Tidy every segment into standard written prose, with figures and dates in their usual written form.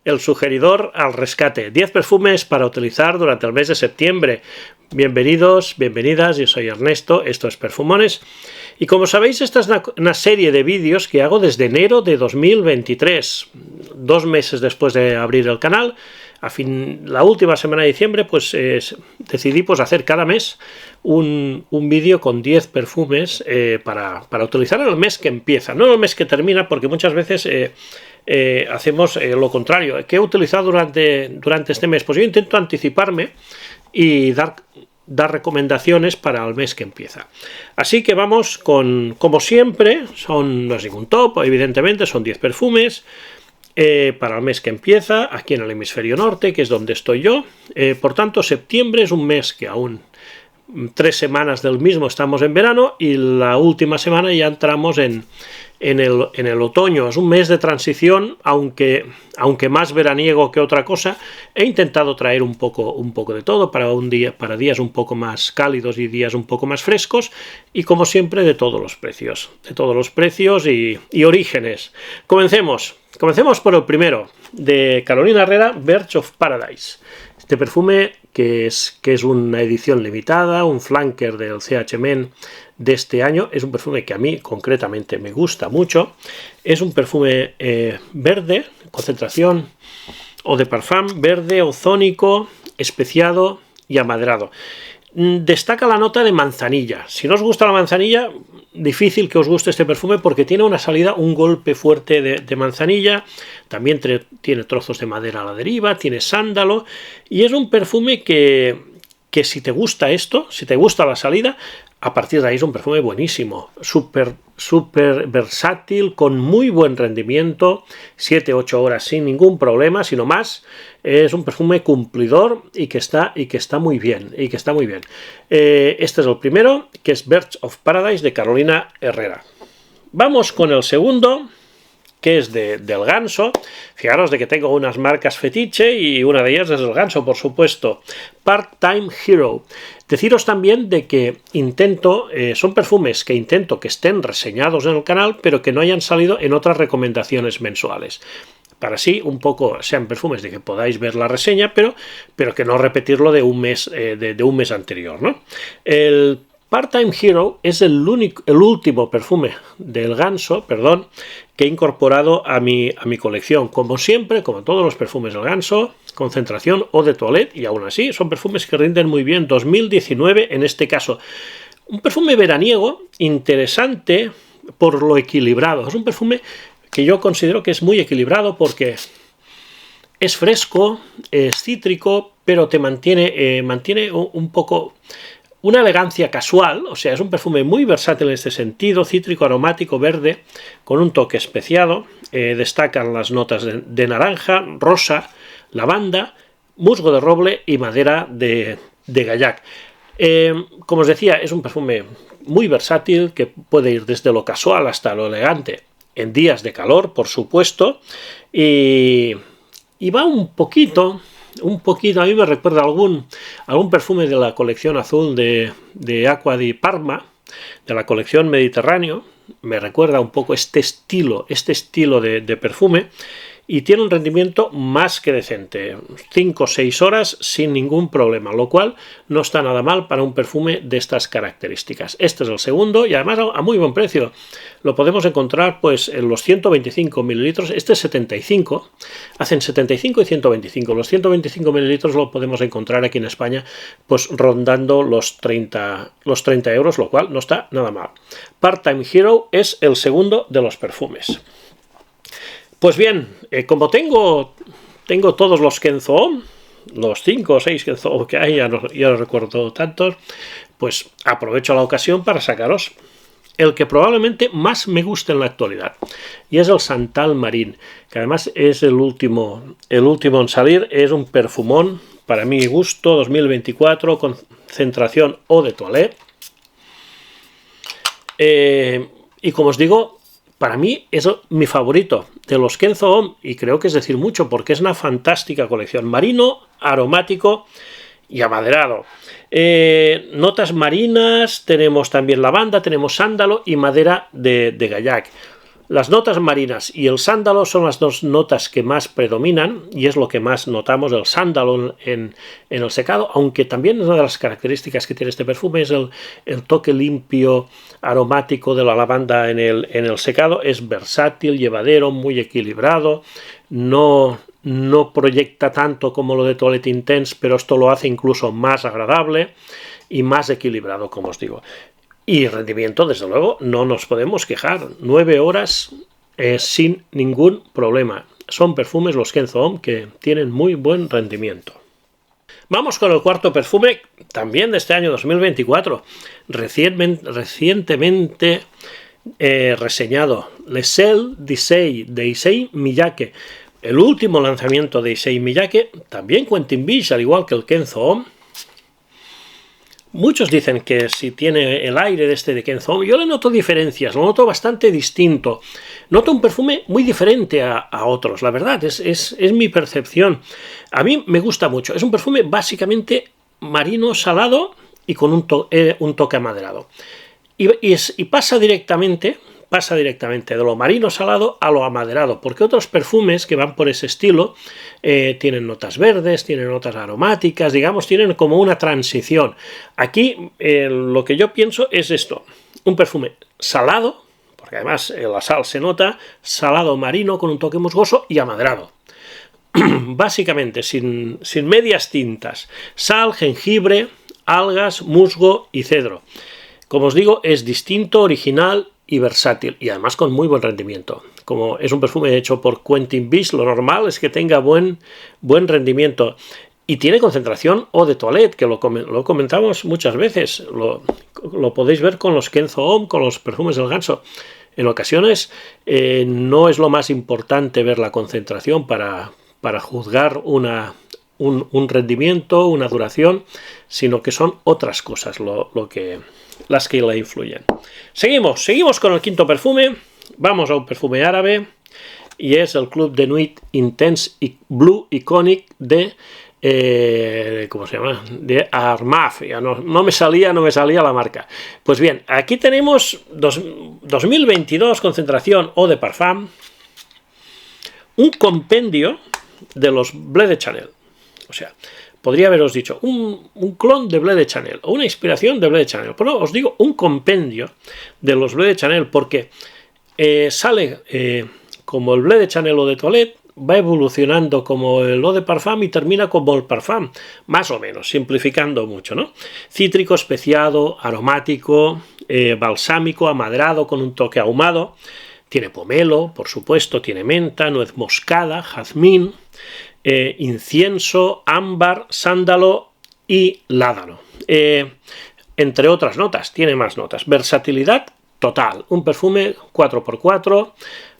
El sugeridor al rescate. 10 perfumes para utilizar durante el mes de septiembre. Bienvenidos, bienvenidas, yo soy Ernesto, esto es Perfumones. Y como sabéis, esta es una serie de vídeos que hago desde enero de 2023. 2 meses después de abrir el canal, la última semana de diciembre, pues decidí hacer cada mes un vídeo con 10 perfumes para utilizar en el mes que empieza, no en el mes que termina, porque muchas veces hacemos lo contrario. ¿Qué he utilizado durante este mes? Pues yo intento anticiparme y dar recomendaciones para el mes que empieza. Así que vamos con, como siempre, no es ningún top, evidentemente, son 10 perfumes para el mes que empieza, aquí en el hemisferio norte, que es donde estoy yo. Por tanto, septiembre es un mes que aún 3 semanas del mismo estamos en verano y la última semana ya entramos en el otoño. Es un mes de transición, aunque más veraniego que otra cosa. He intentado traer un poco de todo para días un poco más cálidos y días un poco más frescos, y como siempre de todos los precios y orígenes. Comencemos por el primero, de Carolina Herrera, Birds of Paradise. Este perfume que es una edición limitada, un flanker del CH Men de este año. Es un perfume que a mí concretamente me gusta mucho. Es un perfume verde, concentración eau de parfum, verde, ozónico, especiado y amaderado. Destaca la nota de manzanilla. Si no os gusta la manzanilla, difícil que os guste este perfume, porque tiene una salida, un golpe fuerte de manzanilla. También tiene trozos de madera a la deriva, tiene sándalo, y es un perfume que si te gusta esto, si te gusta la salida, a partir de ahí es un perfume buenísimo, súper versátil, con muy buen rendimiento, 7-8 horas sin ningún problema, sino más. Es un perfume cumplidor y que está muy bien. Este es el primero, que es Birds of Paradise de Carolina Herrera. Vamos con el segundo, que es del Ganso. Fijaros de que tengo unas marcas fetiche y una de ellas es el Ganso, por supuesto. Part-Time Hero. Deciros también de que son perfumes que intento que estén reseñados en el canal, pero que no hayan salido en otras recomendaciones mensuales. Para así un poco sean perfumes de que podáis ver la reseña, pero que no repetirlo de un mes anterior, ¿no? El Part-Time Hero es el último perfume del Ganso, que he incorporado a mi colección. Como siempre, como todos los perfumes del Ganso, concentración eau de toilette, y aún así son perfumes que rinden muy bien. 2019 en este caso. Un perfume veraniego interesante por lo equilibrado. Es un perfume que yo considero que es muy equilibrado porque es fresco, es cítrico, pero te mantiene un poco una elegancia casual. O sea, es un perfume muy versátil en este sentido, cítrico, aromático, verde, con un toque especiado. Destacan las notas de naranja, rosa, lavanda, musgo de roble y madera de gaillac. Como os decía, es un perfume muy versátil que puede ir desde lo casual hasta lo elegante, en días de calor, por supuesto, y va un poquito, a mí me recuerda algún perfume de la colección azul de Acqua di Parma, de la colección Mediterráneo. Me recuerda un poco este estilo de perfume, y tiene un rendimiento más que decente, 5 o 6 horas sin ningún problema, lo cual no está nada mal para un perfume de estas características. Este es el segundo, y además a muy buen precio. Lo podemos encontrar pues en los 125 mililitros, este es 75, hacen 75 y 125. Los 125 mililitros lo podemos encontrar aquí en España pues rondando los 30 euros, lo cual no está nada mal. Part-Time Hero es el segundo de los perfumes. Pues bien, como tengo todos los Kenzo Homme, los 5 o 6 Kenzo Homme que hay, ya no recuerdo tantos, pues aprovecho la ocasión para sacaros el que probablemente más me gusta en la actualidad, y es el Santal Marine, que además es el último en salir. Es un perfumón, para mi gusto, 2024, concentración eau de toilette. Y como os digo, para mí es mi favorito de los Kenzo Homme, y creo que es decir mucho porque es una fantástica colección. Marino, aromático y amaderado. Notas marinas, tenemos también lavanda, tenemos sándalo y madera de gaillac. Las notas marinas y el sándalo son las dos notas que más predominan y es lo que más notamos, el sándalo en el secado, aunque también una de las características que tiene este perfume es el toque limpio, aromático de la lavanda en el secado. Es versátil, llevadero, muy equilibrado, no proyecta tanto como lo de Toilette Intense, pero esto lo hace incluso más agradable y más equilibrado, como os digo. Y rendimiento, desde luego, no nos podemos quejar. 9 horas sin ningún problema. Son perfumes los Kenzo Homme que tienen muy buen rendimiento. Vamos con el cuarto perfume, también de este año 2024, recientemente reseñado. Le Sel d'Issei de Issei Miyake. El último lanzamiento de Issei Miyake, también Quentin Bisch, al igual que el Kenzo Homme. Muchos dicen que si tiene el aire de Kenzo Homme, yo le noto diferencias, lo noto bastante distinto. Noto un perfume muy diferente a otros, la verdad, es mi percepción. A mí me gusta mucho, es un perfume básicamente marino salado y con un toque amaderado. Y pasa directamente de lo marino salado a lo amaderado, porque otros perfumes que van por ese estilo tienen notas verdes, tienen notas aromáticas, digamos, tienen como una transición. Aquí lo que yo pienso es esto, un perfume salado, porque además la sal se nota, salado marino con un toque musgoso y amaderado. Básicamente sin medias tintas, sal, jengibre, algas, musgo y cedro. Como os digo, es distinto, original y versátil, y además con muy buen rendimiento. Como es un perfume hecho por Quentin Bisch, lo normal es que tenga buen rendimiento. Y tiene concentración eau de toilette, que lo comentamos muchas veces. Lo podéis ver con los Kenzo Homme, con los perfumes del ganso. En ocasiones no es lo más importante ver la concentración para juzgar un rendimiento, una duración, sino que son otras cosas las que la influyen. Seguimos con el quinto perfume. Vamos a un perfume árabe y es el Club de Nuit Intense Blue Iconic de ¿cómo se llama? De Armaf. Ya no me salía la marca. Pues bien, aquí tenemos 2022, concentración Eau de Parfum, un compendio de los Bleu de Chanel. O sea, podría haberos dicho un clon de Bleu de Chanel o una inspiración de Bleu de Chanel, pero os digo un compendio de los Bleu de Chanel porque sale como el Bleu de Chanel o de Toilette, va evolucionando como el Eau de Parfum y termina como el Parfum, más o menos, simplificando mucho, ¿no? Cítrico, especiado, aromático, balsámico, amaderado con un toque ahumado. Tiene pomelo, por supuesto, tiene menta, nuez moscada, jazmín, incienso, ámbar, sándalo y ládano. Entre otras notas, tiene más notas. Versatilidad total, un perfume 4x4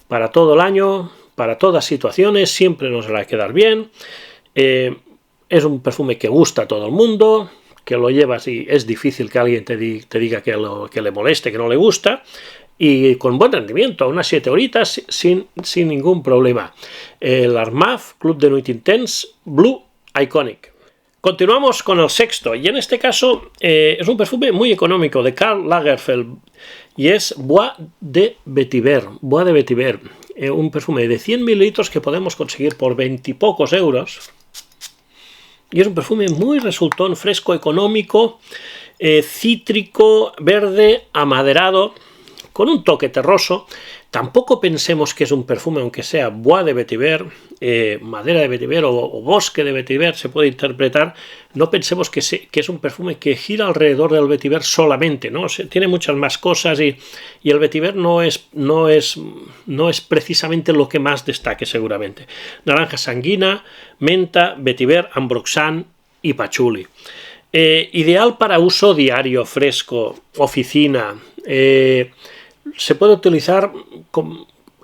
para todo el año, para todas situaciones, siempre nos va a quedar bien. Es un perfume que gusta a todo el mundo, que lo llevas y es difícil que alguien te diga que le moleste, que no le gusta. Y con buen rendimiento, unas 7 horitas sin ningún problema. El Armaf Club de Nuit Intense Blue Iconic. Continuamos con el sexto, y en este caso es un perfume muy económico de Karl Lagerfeld, y es Bois de Vetiver. Un perfume de 100 mililitros que podemos conseguir por 20 y pocos euros. Y es un perfume muy resultón, fresco, económico, cítrico, verde, amaderado, con un toque terroso. Tampoco pensemos que es un perfume, aunque sea Bois de Vetiver, madera de Vetiver o bosque de Vetiver, se puede interpretar. No pensemos que es un perfume que gira alrededor del Vetiver solamente, ¿no? Tiene muchas más cosas y el Vetiver no es precisamente lo que más destaque seguramente. Naranja sanguina, menta, Vetiver, ambroxan y pachuli. Ideal para uso diario, fresco, oficina. Se puede utilizar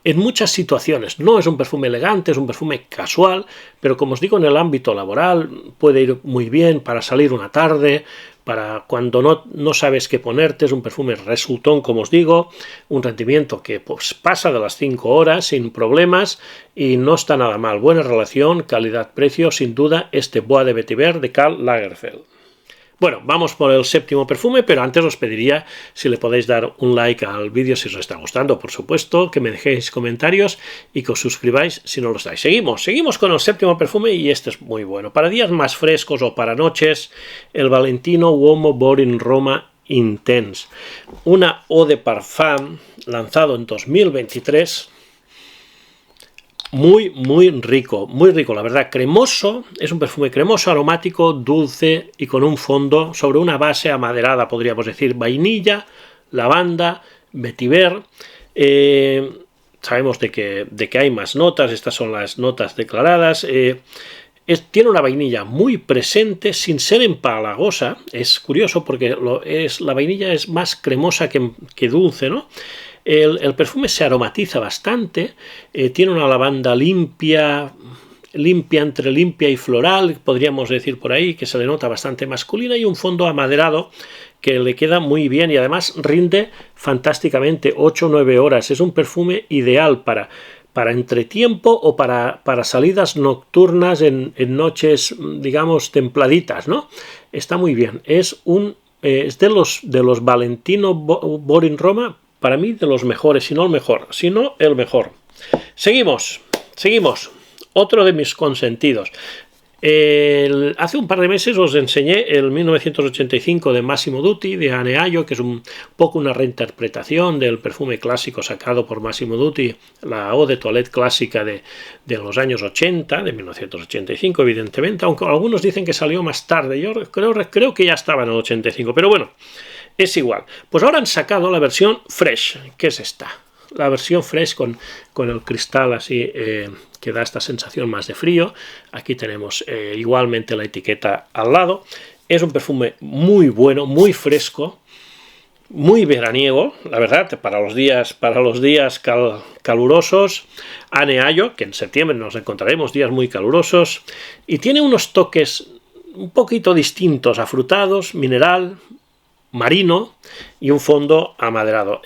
en muchas situaciones. No es un perfume elegante, es un perfume casual, pero como os digo, en el ámbito laboral puede ir muy bien para salir una tarde, para cuando no sabes qué ponerte. Es un perfume resultón, como os digo, un rendimiento que pues pasa de las 5 horas sin problemas y no está nada mal. Buena relación, calidad-precio, sin duda, este Bois de Vetiver de Karl Lagerfeld. Bueno, vamos por el séptimo perfume, pero antes os pediría si le podéis dar un like al vídeo si os está gustando, por supuesto, que me dejéis comentarios y que os suscribáis si no lo estáis. Seguimos con el séptimo perfume y este es muy bueno. Para días más frescos o para noches, el Valentino Uomo Boring Roma Intense. Una eau de parfum lanzado en 2023. Muy rico, la verdad, cremoso, es un perfume cremoso, aromático, dulce y con un fondo sobre una base amaderada, podríamos decir, vainilla, lavanda, vetiver. Sabemos de que hay más notas, estas son las notas declaradas. Tiene una vainilla muy presente sin ser empalagosa, es curioso porque la vainilla es más cremosa que dulce, ¿no? El perfume se aromatiza bastante, tiene una lavanda limpia entre limpia y floral, podríamos decir por ahí, que se le nota bastante masculina, y un fondo amaderado que le queda muy bien y además rinde fantásticamente, 8 o 9 horas. Es un perfume ideal para entretiempo o para salidas nocturnas en noches, digamos, templaditas, ¿no? Está muy bien. Es de los Valentino Boring Roma, para mí de los mejores, si no el mejor, Seguimos. Otro de mis consentidos. Hace un par de meses os enseñé el 1985 de Massimo Dutti, de Aneaglio, que es un poco una reinterpretación del perfume clásico sacado por Massimo Dutti, la eau de toilette clásica de los años 80, de 1985 evidentemente, aunque algunos dicen que salió más tarde. Yo creo que ya estaba en el 85, pero bueno, es igual. Pues ahora han sacado la versión Fresh, que es esta. La versión Fresh con el cristal así que da esta sensación más de frío. Aquí tenemos igualmente la etiqueta al lado. Es un perfume muy bueno, muy fresco, muy veraniego, la verdad, para los días calurosos. Aneaglio, que en septiembre nos encontraremos días muy calurosos, y tiene unos toques un poquito distintos, afrutados, mineral, marino y un fondo amaderado.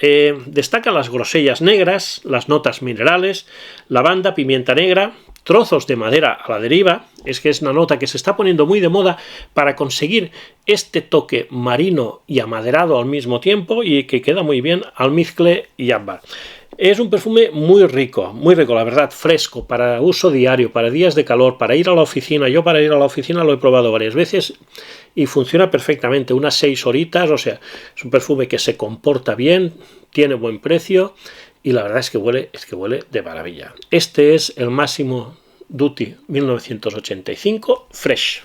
Destacan las grosellas negras, las notas minerales, lavanda, pimienta negra, trozos de madera a la deriva. Es que es una nota que se está poniendo muy de moda para conseguir este toque marino y amaderado al mismo tiempo y que queda muy bien almizcle y ámbar. Es un perfume muy rico, la verdad, fresco, para uso diario, para días de calor, para ir a la oficina. Yo para ir a la oficina lo he probado varias veces y funciona perfectamente, unas 6 horitas, o sea, es un perfume que se comporta bien, tiene buen precio y la verdad es que huele de maravilla. Este es el Massimo Dutti 1985 Fresh.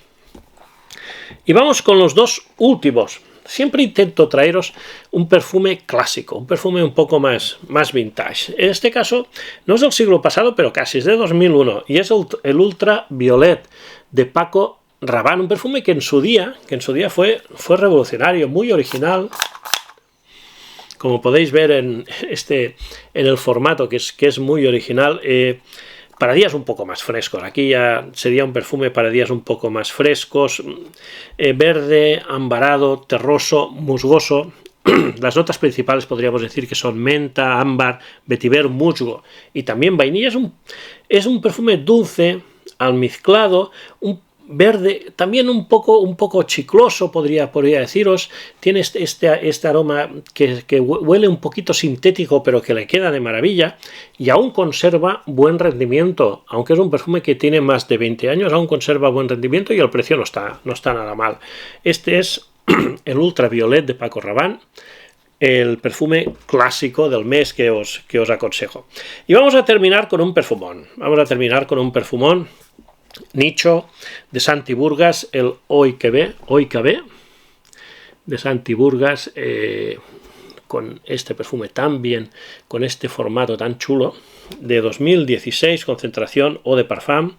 Y vamos con los dos últimos. Siempre intento traeros un perfume clásico, un perfume un poco más vintage. En este caso no es del siglo pasado, pero casi es de 2001 y es el Ultra Violet de Paco Rabanne, un perfume que en su día fue revolucionario, muy original. Como podéis ver en el formato que es muy original. Para días un poco más frescos, aquí ya sería un perfume para días un poco más frescos, verde, ambarado, terroso, musgoso. Las notas principales podríamos decir que son menta, ámbar, vetiver, musgo y también vainilla. Es un perfume dulce, almizclado, un verde, también un poco chicloso, podría deciros. Tiene este aroma que huele un poquito sintético, pero que le queda de maravilla y aún conserva buen rendimiento. Aunque es un perfume que tiene más de 20 años, aún conserva buen rendimiento y el precio no está nada mal. Este es el Ultra Violet de Paco Rabanne, el perfume clásico del mes que os aconsejo. Y vamos a terminar con un perfumón. Nicho de Santi Burgas, el Oi que ve de Santi Burgas, con este perfume tan bien, con este formato tan chulo, de 2016, concentración eau de parfum,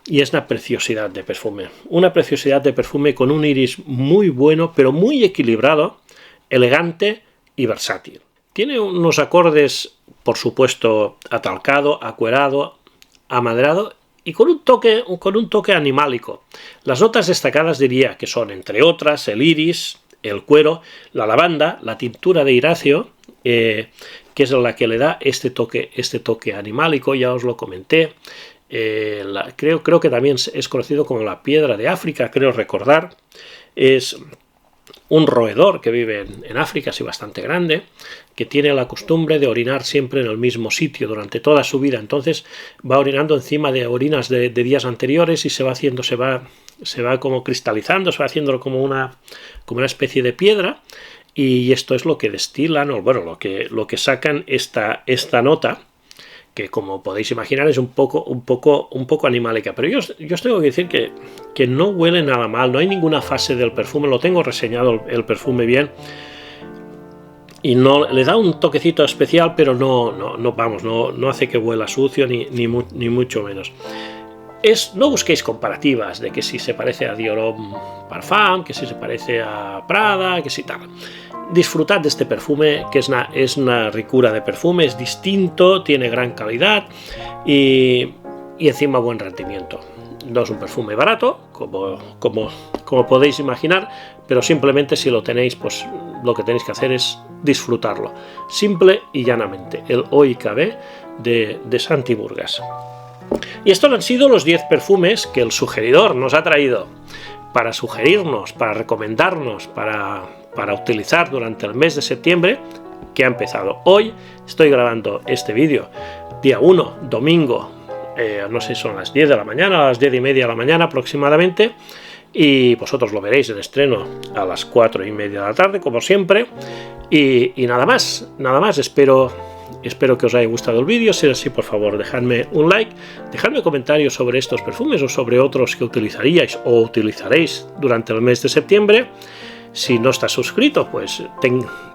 y es una preciosidad de perfume con un iris muy bueno, pero muy equilibrado, elegante y versátil. Tiene unos acordes, por supuesto, atalcado, acuerado, amaderado y con un toque animálico. Las notas destacadas diría que son, entre otras, el iris, el cuero, la lavanda, la tintura de iracio, que es la que le da este toque animálico, ya os lo comenté. creo que también es conocido como la piedra de África, creo recordar. Es un roedor que vive en África, así bastante grande, que tiene la costumbre de orinar siempre en el mismo sitio durante toda su vida. Entonces va orinando encima de orinas de días anteriores y se va como cristalizando, se va haciendo como una especie de piedra, y esto es lo que destilan, o bueno, lo que sacan esta nota, que como podéis imaginar es un poco animalica, pero yo os tengo que decir que no huele nada mal, no hay ninguna fase del perfume, lo tengo reseñado el perfume bien, y no le da un toquecito especial, pero no hace que huela sucio ni mucho menos. No busquéis comparativas de que si se parece a Dior Homme Parfum, que si se parece a Prada, que si tal. Disfrutad de este perfume, que es una ricura de perfume, es distinto, tiene gran calidad y encima buen rendimiento. No es un perfume barato, como podéis imaginar, pero simplemente si lo tenéis, pues lo que tenéis que hacer es disfrutarlo. Simple y llanamente, el OIKB de Santi Burgas. Y estos han sido los 10 perfumes que el sugeridor nos ha traído para sugerirnos, para recomendarnos, para utilizar durante el mes de septiembre, que ha empezado hoy. Estoy grabando este vídeo día 1, domingo, no sé, son las 10 de la mañana, a las 10:30 de la mañana aproximadamente, y vosotros lo veréis en estreno a las 4:30 de la tarde, como siempre, y nada más, espero que os haya gustado el vídeo. Si es así, por favor, dejadme un like, dejadme comentarios sobre estos perfumes o sobre otros que utilizaríais o utilizaréis durante el mes de septiembre. Si no estás suscrito, pues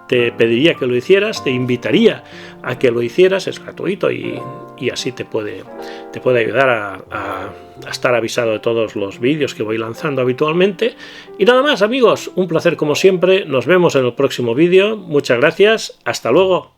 te pediría que lo hicieras, te invitaría a que lo hicieras, es gratuito y así te puede ayudar a estar avisado de todos los vídeos que voy lanzando habitualmente. Y nada más, amigos, un placer como siempre, nos vemos en el próximo vídeo, muchas gracias, hasta luego.